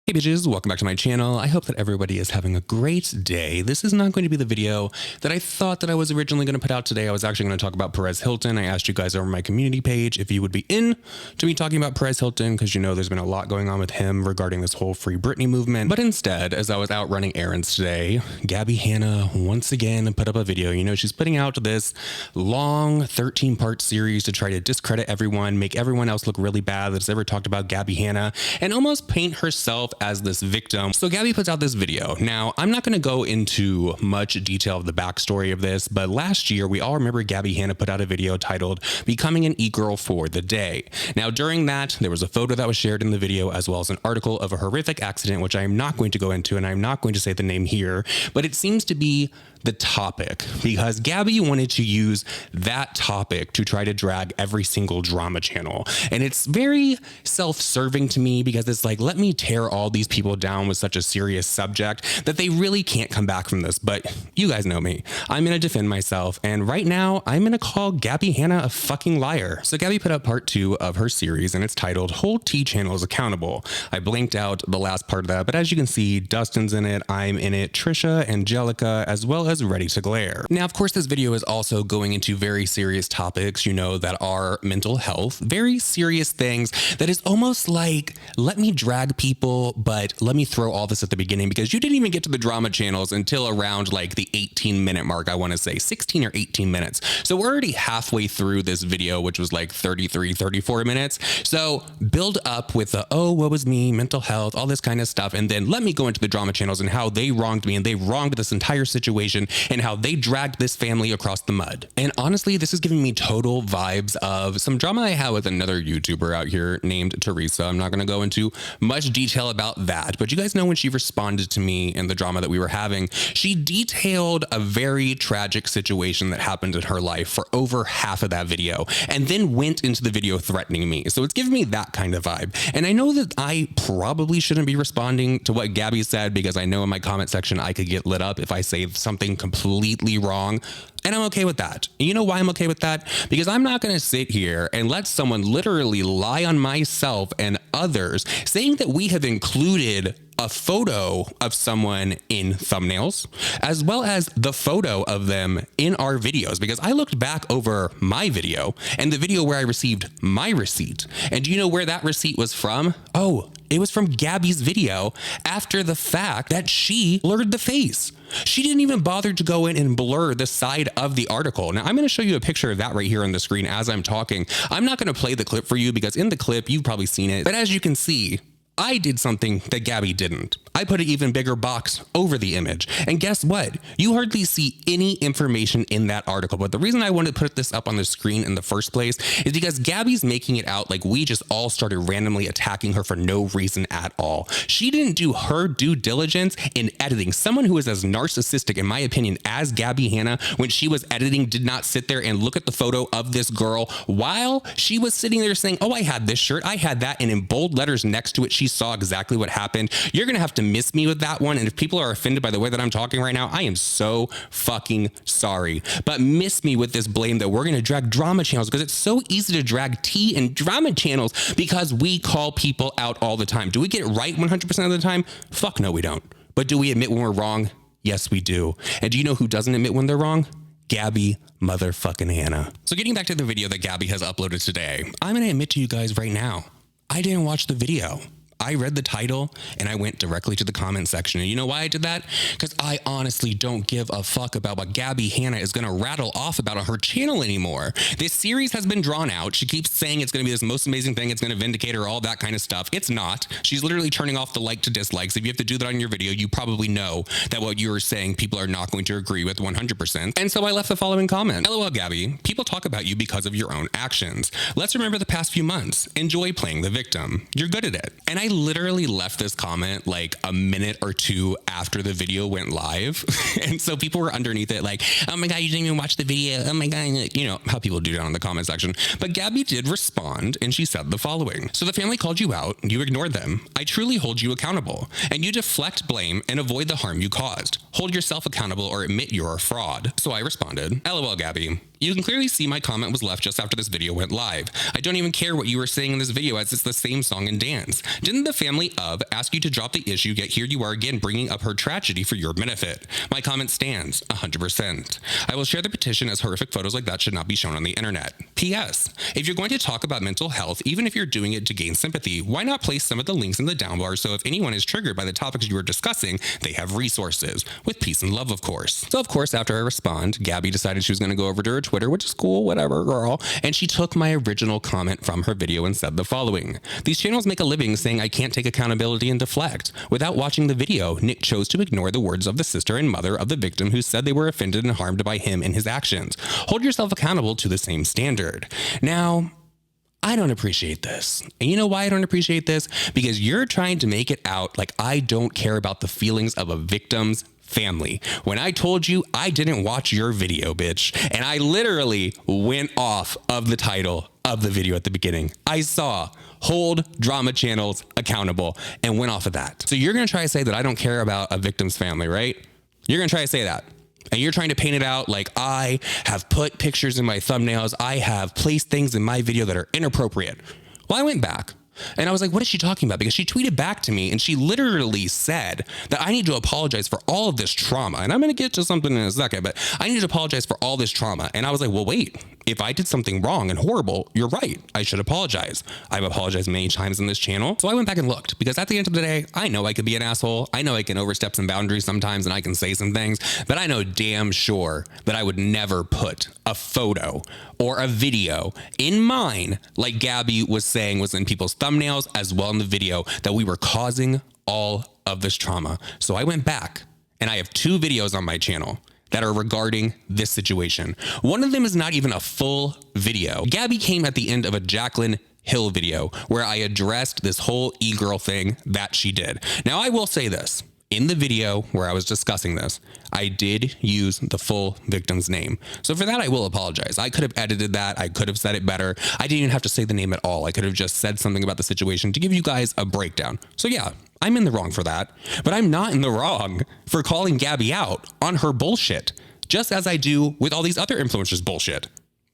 Hey bitches, welcome back to my channel. I hope that everybody is having a great day. This is not going to be the video that I thought that I was originally going to put out today. I was actually going to talk about Perez Hilton. I asked you guys over my community page if you would be in to me talking about Perez Hilton, because you know there's been a lot going on with him regarding this whole Free Britney movement. But instead, as I was out running errands today, Gabbie Hanna once again put up a video. You know, she's putting out this long 13-part series to try to discredit everyone, make everyone else look really bad that's ever talked about Gabbie Hanna, and almost paint herself as this victim. So Gabbie puts out this video. Now, I'm not going to go into much detail of the backstory of this, but last year we all remember Gabbie Hanna put out a video titled "Becoming an E-Girl for the Day." Now, during that, there was a photo that was shared in the video, as well as an article of a horrific accident, which I am not going to go into, and I'm not going to say the name here, but it seems to be the topic, because Gabbie wanted to use that topic to try to drag every single drama channel. And it's very self-serving to me, because it's like, let me tear all these people down with such a serious subject that they really can't come back from this. But you guys know me. I'm going to defend myself. And right now I'm going to call Gabbie Hanna a fucking liar. So Gabbie put up part 2 of her series, and it's titled "Hold T Channels Accountable." I blinked out the last part of that, but as you can see, Dustin's in it, I'm in it, Trisha, Angelica, as well as Ready to Glare. Now, of course, this video is also going into very serious topics, you know, that are mental health, very serious things that is almost like, let me drag people, but let me throw all this at the beginning, because you didn't even get to the drama channels until around like the 18-minute mark, I want to say 16 or 18 minutes. So we're already halfway through this video, which was like 33, 34 minutes. So build up with the, oh, what was me, mental health, all this kind of stuff. And then let me go into the drama channels and how they wronged me, and they wronged this entire situation, and how they dragged this family across the mud. And honestly, this is giving me total vibes of some drama I had with another YouTuber out here named Teresa. I'm not going to go into much detail about that, but you guys know when she responded to me in the drama that we were having, she detailed a very tragic situation that happened in her life for over half of that video, and then went into the video threatening me. So it's giving me that kind of vibe. And I know that I probably shouldn't be responding to what Gabbie said, because I know in my comment section I could get lit up if I say something completely wrong. And I'm okay with that. You know why I'm okay with that? Because I'm not going to sit here and let someone literally lie on myself and others, saying that we have included a photo of someone in thumbnails, as well as the photo of them in our videos. Because I looked back over my video and the video where I received my receipt. And do you know where that receipt was from? Oh, it was from Gabbie's video after the fact that she blurred the face. She didn't even bother to go in and blur the side of the article. Now, I'm going to show you a picture of that right here on the screen as I'm talking. I'm not going to play the clip for you, because in the clip, you've probably seen it. But as you can see, I did something that Gabbie didn't. I put an even bigger box over the image. And guess what? You hardly see any information in that article. But the reason I wanted to put this up on the screen in the first place is because Gabbie's making it out like we just all started randomly attacking her for no reason at all. She didn't do her due diligence in editing. Someone who is as narcissistic, in my opinion, as Gabbie Hanna, when she was editing, did not sit there and look at the photo of this girl while she was sitting there saying, oh, I had this shirt, I had that, and in bold letters next to it, she saw exactly what happened. You're going to have to miss me with that one. And if people are offended by the way that I'm talking right now, I am so fucking sorry. But miss me with this blame that we're going to drag drama channels, because it's so easy to drag tea and drama channels, because we call people out all the time. Do we get it right 100% of the time? Fuck no, we don't. But do we admit when we're wrong? Yes, we do. And do you know who doesn't admit when they're wrong? Gabbie motherfucking Hanna. So getting back to the video that Gabbie has uploaded today, I'm going to admit to you guys right now, I didn't watch the video. I read the title and I went directly to the comment section. And you know why I did that? Because I honestly don't give a fuck about what Gabbie Hanna is going to rattle off about on her channel anymore. This series has been drawn out. She keeps saying it's going to be this most amazing thing. It's going to vindicate her, all that kind of stuff. It's not. She's literally turning off the like to dislikes. If you have to do that on your video, you probably know that what you are saying, people are not going to agree with 100%. And so I left the following comment. LOL, Gabbie, people talk about you because of your own actions. Let's remember the past few months. Enjoy playing the victim. You're good at it. And I literally left this comment like a minute or two after the video went live. And so people were underneath it like, oh my God, you didn't even watch the video. Oh my God, you know how people do down in the comment section. But Gabbie did respond, and she said the following. So the family called you out, you ignored them. I truly hold you accountable, and you deflect blame and avoid the harm you caused. Hold yourself accountable or admit you're a fraud. So I responded, LOL Gabbie. You can clearly see my comment was left just after this video went live. I don't even care what you were saying in this video as it's the same song and dance. Didn't the family of ask you to drop the issue, yet here you are again bringing up her tragedy for your benefit? My comment stands 100%. I will share the petition as horrific photos like that should not be shown on the internet. P.S. If you're going to talk about mental health, even if you're doing it to gain sympathy, why not place some of the links in the down bar so if anyone is triggered by the topics you are discussing, they have resources. With peace and love, of course. So of course, after I respond, Gabbie decided she was going to go over to her Twitter, which is cool, whatever, girl. And she took my original comment from her video and said the following. These channels make a living saying I can't take accountability and deflect. Without watching the video, Nick chose to ignore the words of the sister and mother of the victim who said they were offended and harmed by him and his actions. Hold yourself accountable to the same standard. Now, I don't appreciate this. And you know why I don't appreciate this? Because you're trying to make it out like I don't care about the feelings of a victim's family. When I told you I didn't watch your video, bitch, and I literally went off of the title of the video at the beginning. I saw hold drama channels accountable and went off of that. So you're going to try to say that I don't care about a victim's family, right? You're going to try to say that. And you're trying to paint it out like I have put pictures in my thumbnails. I have placed things in my video that are inappropriate. Well, I went back and I was like, what is she talking about? Because she tweeted back to me and she literally said that I need to apologize for all of this trauma. And I'm going to get to something in a second, but I need to apologize for all this trauma. And I was like, well, wait, if I did something wrong and horrible, you're right. I should apologize. I've apologized many times in this channel. So I went back and looked because at the end of the day, I know I could be an asshole. I know I can overstep some boundaries sometimes and I can say some things, but I know damn sure that I would never put a photo or a video in mine like Gabbie was saying was in people's thumbnails as well in the video that we were causing all of this trauma. So I went back and I have 2 videos on my channel that are regarding this situation. One of them is not even a full video. Gabbie came at the end of a Jaclyn Hill video where I addressed this whole e-girl thing that she did. Now I will say this. In the video where I was discussing this, I did use the full victim's name. So for that, I will apologize. I could have edited that. I could have said it better. I didn't even have to say the name at all. I could have just said something about the situation to give you guys a breakdown. So yeah, I'm in the wrong for that, but I'm not in the wrong for calling Gabbie out on her bullshit, just as I do with all these other influencers' bullshit.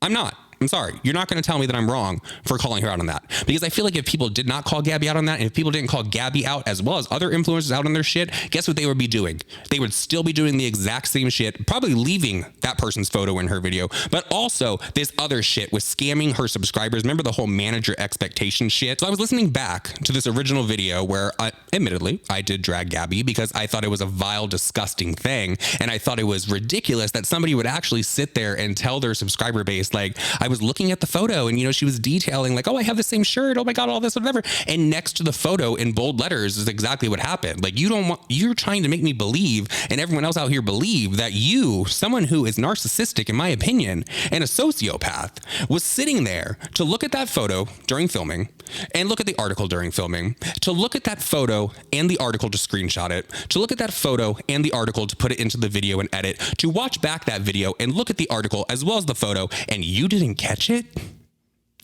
I'm not. I'm sorry. You're not going to tell me that I'm wrong for calling her out on that, because I feel like if people did not call Gabbie out on that, and if people didn't call Gabbie out as well as other influencers out on their shit, guess what they would be doing? They would still be doing the exact same shit, probably leaving that person's photo in her video, but also this other shit with scamming her subscribers. Remember the whole manager expectation shit? So I was listening back to this original video where admittedly, I did drag Gabbie because I thought it was a vile, disgusting thing. And I thought it was ridiculous that somebody would actually sit there and tell their subscriber base, like, I was looking at the photo and, you know, she was detailing like, oh, I have the same shirt. Oh my God, all this, whatever. And next to the photo in bold letters is exactly what happened. Like, you're trying to make me believe and everyone else out here believe that you, someone who is narcissistic, in my opinion, and a sociopath, was sitting there to look at that photo during filming and look at the article during filming, to look at that photo and the article to screenshot it, to look at that photo and the article to put it into the video and edit, to watch back that video and look at the article as well as the photo, and you didn't catch it?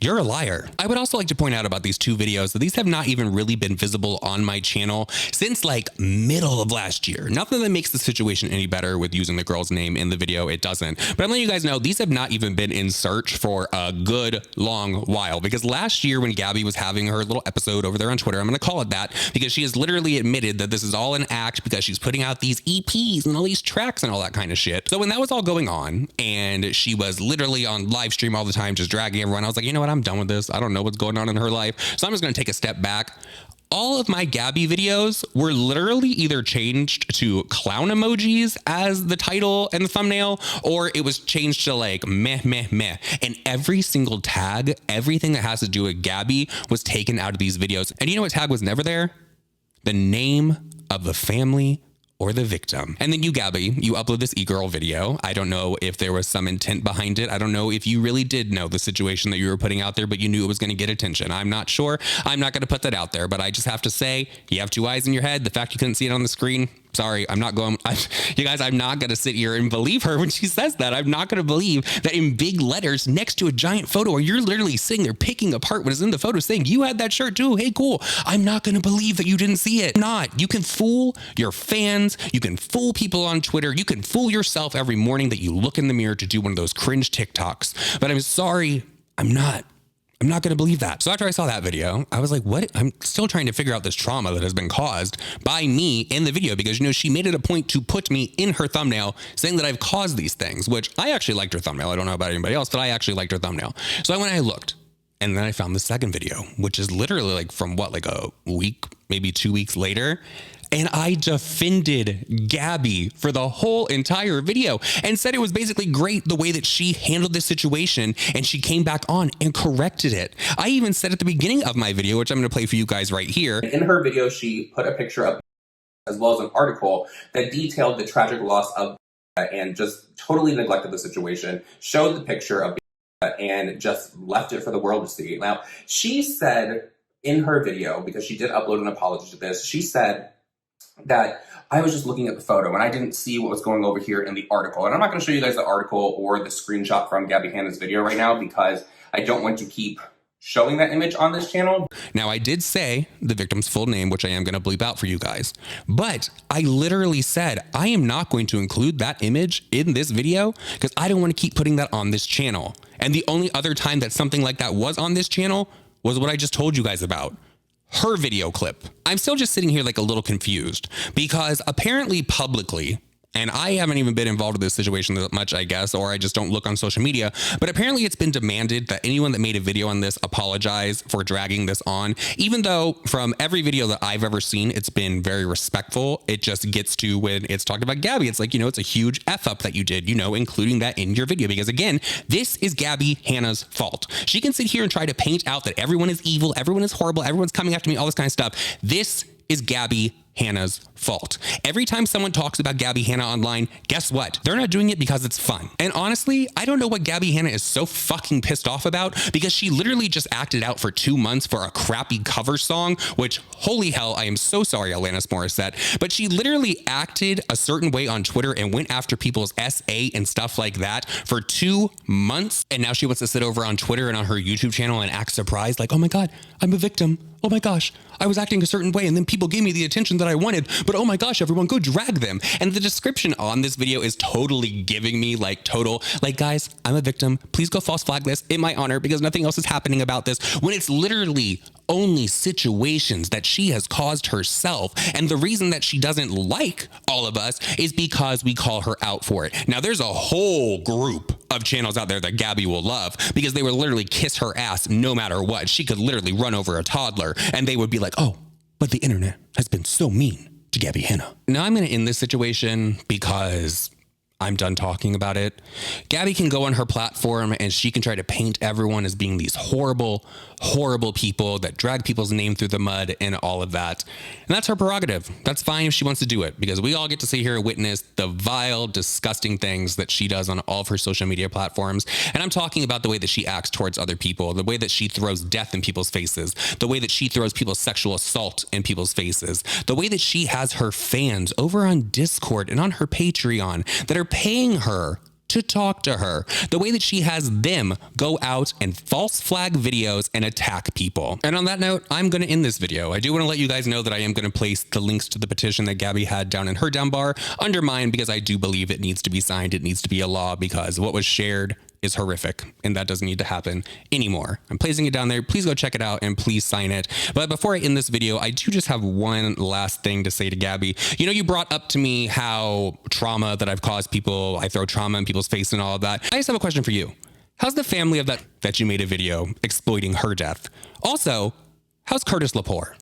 You're a liar. I would also like to point out about these 2 videos that these have not even really been visible on my channel since like middle of last year. Nothing that makes the situation any better with using the girl's name in the video. It doesn't. But I'm letting you guys know these have not even been in search for a good long while, because last year when Gabbie was having her little episode over there on Twitter, I'm going to call it that because she has literally admitted that this is all an act because she's putting out these EPs and all these tracks and all that kind of shit. So when that was all going on and she was literally on live stream all the time, just dragging everyone, I was like, you know what? I'm done with this. I don't know what's going on in her life. So I'm just going to take a step back. All of my Gabbie videos were literally either changed to clown emojis as the title and the thumbnail, or it was changed to like meh, meh, meh. And every single tag, everything that has to do with Gabbie was taken out of these videos. And you know what tag was never there? The name of the family or the victim. And then you, Gabbie, you upload this e-girl video. I don't know if there was some intent behind it. I don't know if you really did know the situation that you were putting out there, but you knew it was going to get attention. I'm not sure. I'm not going to put that out there, but I just have to say, you have 2 eyes in your head. The fact you couldn't see it on the screen, Sorry, I'm not going. You guys, I'm not going to sit here and believe her when she says that. I'm not going to believe that in big letters next to a giant photo where you're literally sitting there picking apart what is in the photo saying you had that shirt too. Hey, cool. I'm not going to believe that you didn't see it. Not. You can fool your fans. You can fool people on Twitter. You can fool yourself every morning that you look in the mirror to do one of those cringe TikToks. But I'm sorry, I'm not going to believe that. So after I saw that video, I was like, what? I'm still trying to figure out this trauma that has been caused by me in the video because, you know, she made it a point to put me in her thumbnail saying that I've caused these things, which I actually liked her thumbnail. I don't know about anybody else, but I actually liked her thumbnail. So I went and I looked, and then I found the second video, which is literally like from what, like a week, maybe 2 weeks later. And I defended Gabbie for the whole entire video and said it was basically great the way that she handled this situation, and she came back on and corrected it. I even said at the beginning of my video, which I'm going to play for you guys right here. In her video, she put a picture up as well as an article that detailed the tragic loss of and just totally neglected the situation, showed the picture of and just left it for the world to see. Now, she said in her video, because she did upload an apology to this, she said that I was just looking at the photo and I didn't see what was going over here in the article. And I'm not going to show you guys the article or the screenshot from Gabbie Hanna's video right now because I don't want to keep showing that image on this channel. Now, I did say the victim's full name, which I am going to bleep out for you guys, but I literally said I am not going to include that image in this video because I don't want to keep putting that on this channel. And the only other time that something like that was on this channel was what I just told you guys about. Her video clip. I'm still just sitting here like a little confused because apparently publicly, and I haven't even been involved in this situation that much, I guess, or I just don't look on social media, but apparently it's been demanded that anyone that made a video on this apologize for dragging this on, even though from every video that I've ever seen, it's been very respectful. It just gets to when it's talked about Gabbie, it's like, you know, it's a huge F up that you did, you know, including that in your video, because again, this is Gabbie Hanna's fault. She can sit here and try to paint out that everyone is evil, everyone is horrible, everyone's coming after me, all this kind of stuff. This is Gabbie Hanna's fault. Every time someone talks about Gabbie Hanna online, guess what? They're not doing it because it's fun. And honestly, I don't know what Gabbie Hanna is so fucking pissed off about because she literally just acted out for 2 months for a crappy cover song, which holy hell, I am so sorry, Alanis Morissette, but she literally acted a certain way on Twitter and went after people's SA and stuff like that for 2 months. And now she wants to sit over on Twitter and on her YouTube channel and act surprised like, oh my God, I'm a victim. Oh my gosh, I was acting a certain way and then people gave me the attention that I wanted, but oh my gosh, everyone go drag them. And the description on this video is totally giving me like total, like guys, I'm a victim. Please go false flag this in my honor because nothing else is happening about this, when it's literally only situations that she has caused herself. And the reason that she doesn't like all of us is because we call her out for it. Now there's a whole group of channels out there that Gabbie will love because they would literally kiss her ass no matter what. She could literally run over a toddler and they would be like, oh, but the internet has been so mean to Gabbie Hanna. Now I'm going to end this situation because I'm done talking about it. Gabbie can go on her platform and she can try to paint everyone as being these horrible, horrible people that drag people's name through the mud and all of that. And that's her prerogative. That's fine if she wants to do it because we all get to see her witness the vile, disgusting things that she does on all of her social media platforms. And I'm talking about the way that she acts towards other people, the way that she throws death in people's faces, the way that she throws people's sexual assault in people's faces, the way that she has her fans over on Discord and on her Patreon that are paying her to talk to her, the way that she has them go out and false flag videos and attack people. And on that note, I'm going to end this video. I do want to let you guys know that I am going to place the links to the petition that Gabbie had down in her down bar under mine because I do believe it needs to be signed. It needs to be a law because what was shared is horrific and that doesn't need to happen anymore. I'm placing it down there. Please go check it out and please sign it. But before I end this video, I do just have one last thing to say to Gabbie. You know, you brought up to me how trauma that I've caused people, I throw trauma in people's face and all of that. I just have a question for you. How's the family of that you made a video exploiting her death? Also, how's Curtis Lepore?